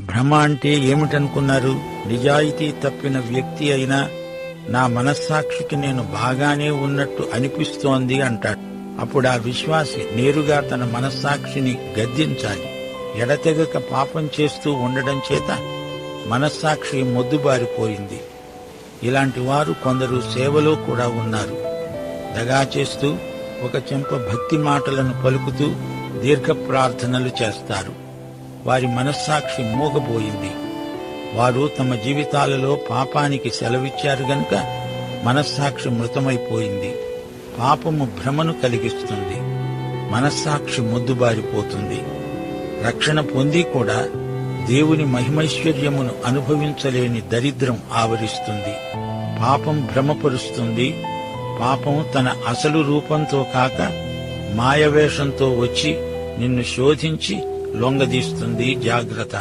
భ్రమ అంటే ఏమిటనుకున్నారు? నిజాయితీ తప్పిన వ్యక్తి అయినా నా మనస్సాక్షికి నేను బాగానే ఉన్నట్టు అనిపిస్తోంది అంటాడు. అప్పుడు ఆ విశ్వాసి నేరుగా తన మనస్సాక్షిని గద్దించాలి. ఎడతెగక పాపం చేస్తూ ఉండడం చేత మనస్సాక్షి మొద్దుబారిపోయింది. ఇలాంటి వారు కొందరు సేవలో కూడా ఉన్నారు. దగా చేస్తూ ఒక చెంప భక్తి మాటలను పలుకుతూ దీర్ఘ ప్రార్థనలు చేస్తారు. వారి మనస్సాక్షి మూగబోయింది. వారు తమ జీవితాలలో పాపానికి సెలవిచ్చారు గనుక మనస్సాక్షి మృతమైపోయింది. పాపము భ్రమను కలిగిస్తుంది. మనస్సాక్షి మొద్దుబారిపోతుంది. రక్షణ పొంది కూడా దేవుని మహిమైశ్వర్యమును అనుభవించలేని దరిద్రం ఆవరిస్తుంది. పాపం భ్రమపరుస్తుంది. పాపం తన అసలు రూపంతో కాక మాయవేషంతో వచ్చి నిన్ను శోధించి లొంగదీస్తుంది. జాగ్రత్త.